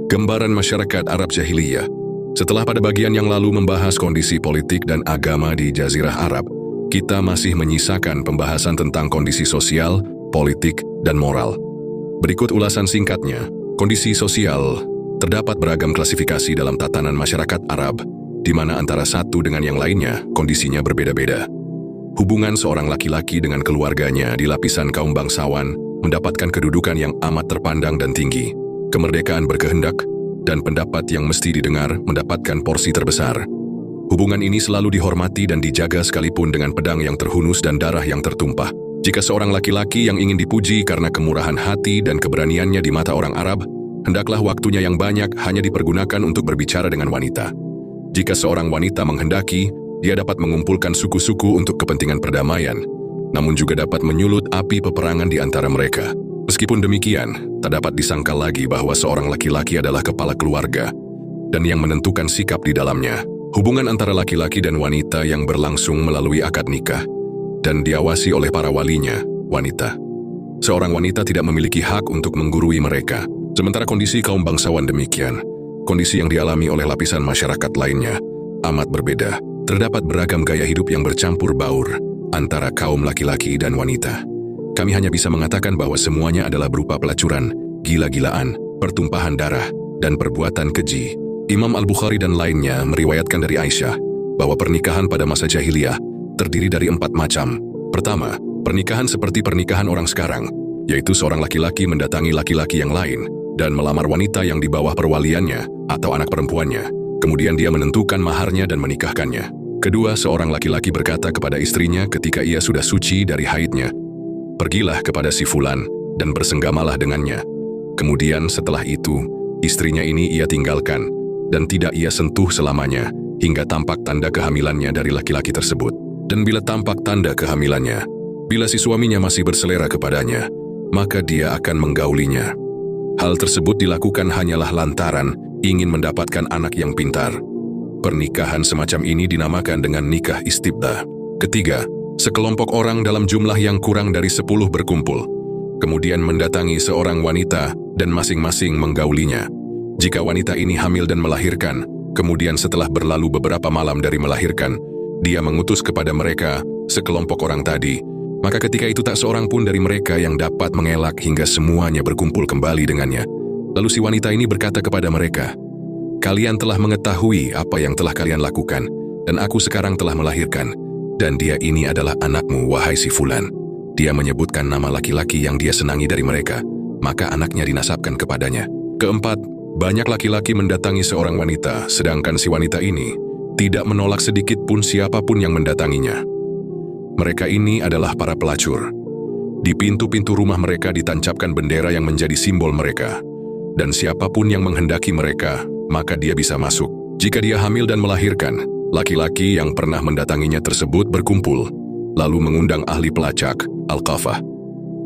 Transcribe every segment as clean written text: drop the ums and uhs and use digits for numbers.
Gambaran masyarakat Arab Jahiliyah. Setelah pada bagian yang lalu membahas kondisi politik dan agama di Jazirah Arab, kita masih menyisakan pembahasan tentang kondisi sosial, politik, dan moral. Berikut ulasan singkatnya. Kondisi sosial. Terdapat beragam klasifikasi dalam tatanan masyarakat Arab, di mana antara satu dengan yang lainnya kondisinya berbeda-beda. Hubungan seorang laki-laki dengan keluarganya di lapisan kaum bangsawan mendapatkan kedudukan yang amat terpandang dan tinggi. Kemerdekaan berkehendak dan pendapat yang mesti didengar mendapatkan porsi terbesar. Hubungan ini selalu dihormati dan dijaga sekalipun dengan pedang yang terhunus dan darah yang tertumpah. Jika seorang laki-laki yang ingin dipuji karena kemurahan hati dan keberaniannya di mata orang Arab, hendaklah waktunya yang banyak hanya dipergunakan untuk berbicara dengan wanita. Jika seorang wanita menghendaki, dia dapat mengumpulkan suku-suku untuk kepentingan perdamaian, namun juga dapat menyulut api peperangan di antara mereka. Meskipun demikian, tak dapat disangkal lagi bahwa seorang laki-laki adalah kepala keluarga dan yang menentukan sikap di dalamnya. Hubungan antara laki-laki dan wanita yang berlangsung melalui akad nikah dan diawasi oleh para walinya, wanita. Seorang wanita tidak memiliki hak untuk menggurui mereka. Sementara kondisi kaum bangsawan demikian, kondisi yang dialami oleh lapisan masyarakat lainnya amat berbeda. Terdapat beragam gaya hidup yang bercampur baur antara kaum laki-laki dan wanita. Kami hanya bisa mengatakan bahwa semuanya adalah berupa pelacuran, gila-gilaan, pertumpahan darah, dan perbuatan keji. Imam Al-Bukhari dan lainnya meriwayatkan dari Aisyah bahwa pernikahan pada masa jahiliyah terdiri dari 4 macam. Pertama, pernikahan seperti pernikahan orang sekarang, yaitu seorang laki-laki mendatangi laki-laki yang lain dan melamar wanita yang di bawah perwaliannya atau anak perempuannya. Kemudian dia menentukan maharnya dan menikahkannya. Kedua, seorang laki-laki berkata kepada istrinya ketika ia sudah suci dari haidnya, "Pergilah kepada si fulan dan bersenggamalah dengannya." Kemudian setelah itu, istrinya ini ia tinggalkan dan tidak ia sentuh selamanya hingga tampak tanda kehamilannya dari laki-laki tersebut. Dan bila tampak tanda kehamilannya, bila si suaminya masih berselera kepadanya, maka dia akan menggaulinya. Hal tersebut dilakukan hanyalah lantaran ingin mendapatkan anak yang pintar. Pernikahan semacam ini dinamakan dengan nikah istibdah. Ketiga, sekelompok orang dalam jumlah yang kurang dari 10 berkumpul, kemudian mendatangi seorang wanita dan masing-masing menggaulinya. Jika wanita ini hamil dan melahirkan, kemudian setelah berlalu beberapa malam dari melahirkan, dia mengutus kepada mereka sekelompok orang tadi, maka ketika itu tak seorang pun dari mereka yang dapat mengelak hingga semuanya berkumpul kembali dengannya. Lalu si wanita ini berkata kepada mereka, "Kalian telah mengetahui apa yang telah kalian lakukan, dan aku sekarang telah melahirkan, dan dia ini adalah anakmu, wahai si fulan." Dia menyebutkan nama laki-laki yang dia senangi dari mereka, maka anaknya dinasabkan kepadanya. Keempat, banyak laki-laki mendatangi seorang wanita, sedangkan si wanita ini tidak menolak sedikit pun siapapun yang mendatanginya. Mereka ini adalah para pelacur. Di pintu-pintu rumah mereka ditancapkan bendera yang menjadi simbol mereka, dan siapapun yang menghendaki mereka, maka dia bisa masuk. Jika dia hamil dan melahirkan, laki-laki yang pernah mendatanginya tersebut berkumpul, lalu mengundang ahli pelacak, Al-Qafah.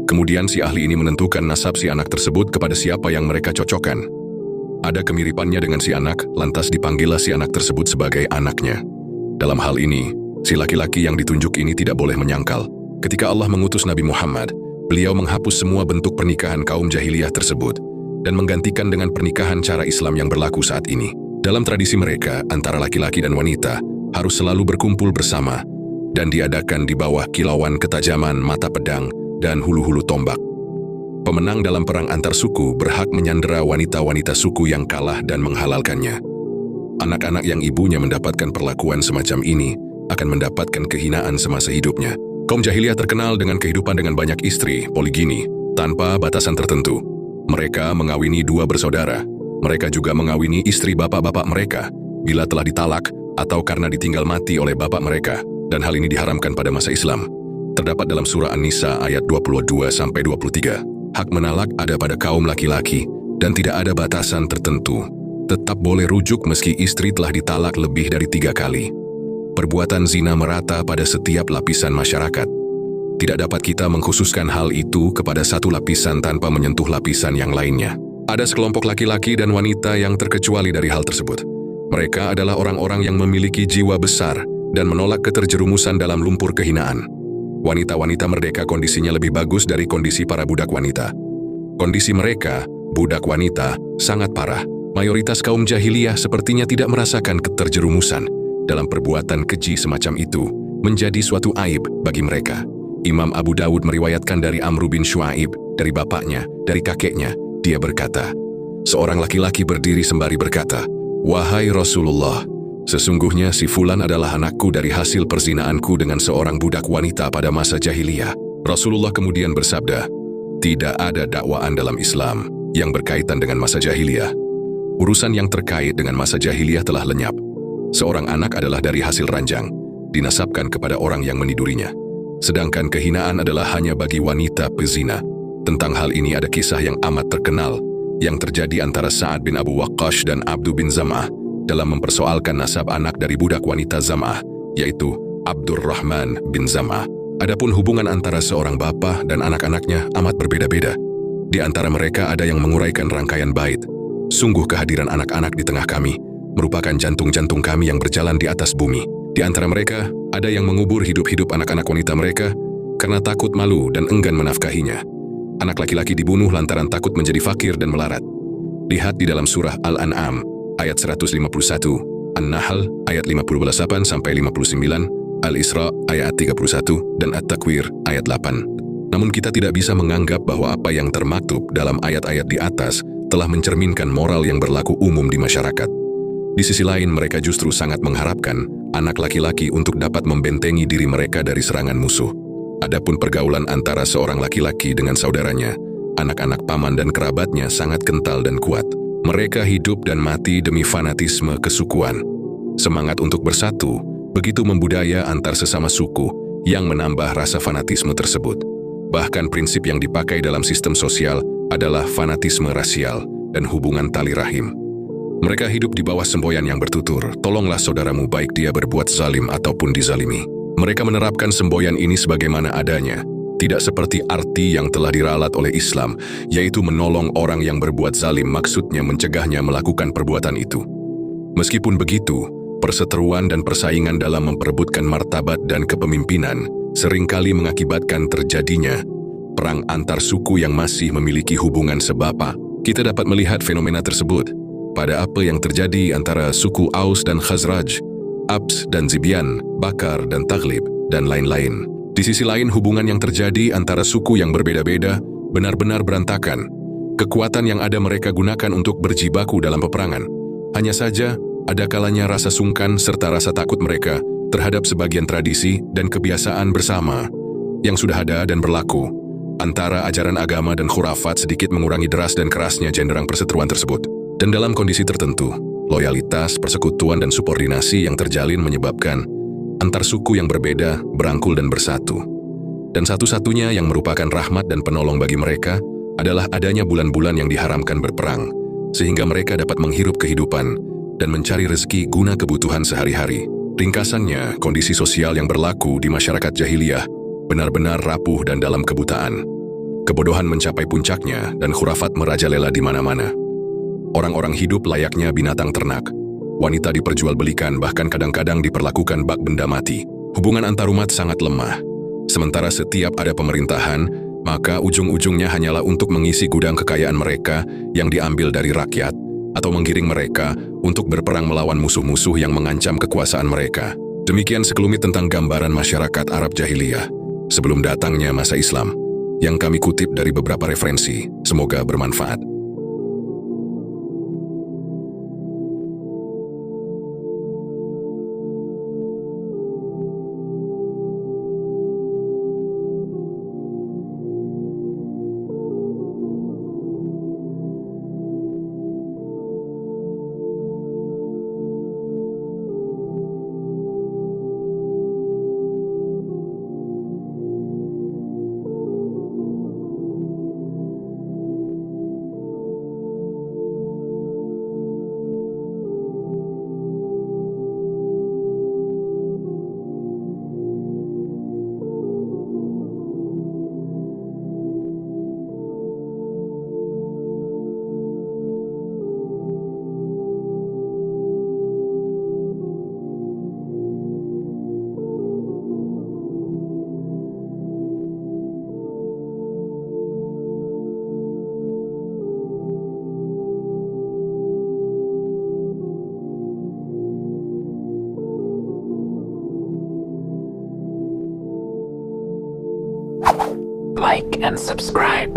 Kemudian si ahli ini menentukan nasab si anak tersebut kepada siapa yang mereka cocokkan. Ada kemiripannya dengan si anak, lantas dipanggillah si anak tersebut sebagai anaknya. Dalam hal ini, si laki-laki yang ditunjuk ini tidak boleh menyangkal. Ketika Allah mengutus Nabi Muhammad, beliau menghapus semua bentuk pernikahan kaum jahiliyah tersebut dan menggantikan dengan pernikahan cara Islam yang berlaku saat ini. Dalam tradisi mereka, antara laki-laki dan wanita harus selalu berkumpul bersama dan diadakan di bawah kilauan ketajaman mata pedang dan hulu-hulu tombak. Pemenang dalam perang antar suku berhak menyandera wanita-wanita suku yang kalah dan menghalalkannya. Anak-anak yang ibunya mendapatkan perlakuan semacam ini akan mendapatkan kehinaan semasa hidupnya. Kaum jahiliyah terkenal dengan kehidupan dengan banyak istri, poligini, tanpa batasan tertentu. Mereka mengawini 2 bersaudara. Mereka juga mengawini istri bapak-bapak mereka bila telah ditalak atau karena ditinggal mati oleh bapak mereka, dan hal ini diharamkan pada masa Islam. Terdapat dalam surah An-Nisa ayat 22-23. Hak menalak ada pada kaum laki-laki dan tidak ada batasan tertentu. Tetap boleh rujuk meski istri telah ditalak lebih dari 3 kali. Perbuatan zina merata pada setiap lapisan masyarakat. Tidak dapat kita mengkhususkan hal itu kepada satu lapisan tanpa menyentuh lapisan yang lainnya. Ada sekelompok laki-laki dan wanita yang terkecuali dari hal tersebut. Mereka adalah orang-orang yang memiliki jiwa besar dan menolak keterjerumusan dalam lumpur kehinaan. Wanita-wanita merdeka kondisinya lebih bagus dari kondisi para budak wanita. Kondisi mereka, budak wanita, sangat parah. Mayoritas kaum jahiliyah sepertinya tidak merasakan keterjerumusan dalam perbuatan keji semacam itu menjadi suatu aib bagi mereka. Imam Abu Dawud meriwayatkan dari Amr bin Shu'aib, dari bapaknya, dari kakeknya, dia berkata, seorang laki-laki berdiri sembari berkata, "Wahai Rasulullah, sesungguhnya si Fulan adalah anakku dari hasil perzinaanku dengan seorang budak wanita pada masa jahiliyah." Rasulullah kemudian bersabda, tidak ada dakwaan dalam Islam yang berkaitan dengan masa jahiliyah. Urusan yang terkait dengan masa jahiliyah telah lenyap. Seorang anak adalah dari hasil ranjang, dinasabkan kepada orang yang menidurinya. Sedangkan kehinaan adalah hanya bagi wanita pezina. Tentang hal ini ada kisah yang amat terkenal yang terjadi antara Sa'ad bin Abu Waqqash dan Abdu bin Zam'ah dalam mempersoalkan nasab anak dari budak wanita Zam'ah, yaitu Abdurrahman bin Zam'ah. Adapun hubungan antara seorang bapa dan anak-anaknya amat berbeda-beda. Di antara mereka ada yang menguraikan rangkaian bait. Sungguh kehadiran anak-anak di tengah kami merupakan jantung-jantung kami yang berjalan di atas bumi. Di antara mereka ada yang mengubur hidup-hidup anak-anak wanita mereka karena takut malu dan enggan menafkahinya. Anak laki-laki dibunuh lantaran takut menjadi fakir dan melarat. Lihat di dalam surah Al-An'am ayat 151, An-Nahl ayat 58-59, Al-Isra ayat 31, dan At-Takwir ayat 8. Namun kita tidak bisa menganggap bahwa apa yang termaktub dalam ayat-ayat di atas telah mencerminkan moral yang berlaku umum di masyarakat. Di sisi lain, mereka justru sangat mengharapkan anak laki-laki untuk dapat membentengi diri mereka dari serangan musuh. Adapun pergaulan antara seorang laki-laki dengan saudaranya, anak-anak paman dan kerabatnya sangat kental dan kuat. Mereka hidup dan mati demi fanatisme kesukuan. Semangat untuk bersatu begitu membudaya antar sesama suku yang menambah rasa fanatisme tersebut. Bahkan prinsip yang dipakai dalam sistem sosial adalah fanatisme rasial dan hubungan tali rahim. Mereka hidup di bawah semboyan yang bertutur, tolonglah saudaramu baik dia berbuat zalim ataupun dizalimi. Mereka menerapkan semboyan ini sebagaimana adanya, tidak seperti arti yang telah diralat oleh Islam, yaitu menolong orang yang berbuat zalim, maksudnya mencegahnya melakukan perbuatan itu. Meskipun begitu, perseteruan dan persaingan dalam memperebutkan martabat dan kepemimpinan seringkali mengakibatkan terjadinya perang antar suku yang masih memiliki hubungan sebapa. Kita dapat melihat fenomena tersebut pada apa yang terjadi antara suku Aus dan Khazraj, Abs dan Zibyan, Bakar dan Taghlib, dan lain-lain. Di sisi lain, hubungan yang terjadi antara suku yang berbeda-beda benar-benar berantakan. Kekuatan yang ada mereka gunakan untuk berjibaku dalam peperangan. Hanya saja, ada kalanya rasa sungkan serta rasa takut mereka terhadap sebagian tradisi dan kebiasaan bersama yang sudah ada dan berlaku. Antara ajaran agama dan khurafat sedikit mengurangi deras dan kerasnya cenderung perseteruan tersebut. Dan dalam kondisi tertentu, loyalitas, persekutuan, dan subordinasi yang terjalin menyebabkan antar suku yang berbeda berangkul dan bersatu. Dan satu-satunya yang merupakan rahmat dan penolong bagi mereka adalah adanya bulan-bulan yang diharamkan berperang, sehingga mereka dapat menghirup kehidupan dan mencari rezeki guna kebutuhan sehari-hari. Ringkasannya, kondisi sosial yang berlaku di masyarakat jahiliyah benar-benar rapuh dan dalam kebutaan. Kebodohan mencapai puncaknya dan khurafat merajalela di mana-mana. Orang-orang hidup layaknya binatang ternak. Wanita diperjualbelikan, bahkan kadang-kadang diperlakukan bak benda mati. Hubungan antarumat sangat lemah. Sementara setiap ada pemerintahan, maka ujung-ujungnya hanyalah untuk mengisi gudang kekayaan mereka yang diambil dari rakyat, atau menggiring mereka untuk berperang melawan musuh-musuh yang mengancam kekuasaan mereka. Demikian sekelumit tentang gambaran masyarakat Arab jahiliyah sebelum datangnya masa Islam, yang kami kutip dari beberapa referensi. Semoga bermanfaat. like, and subscribe.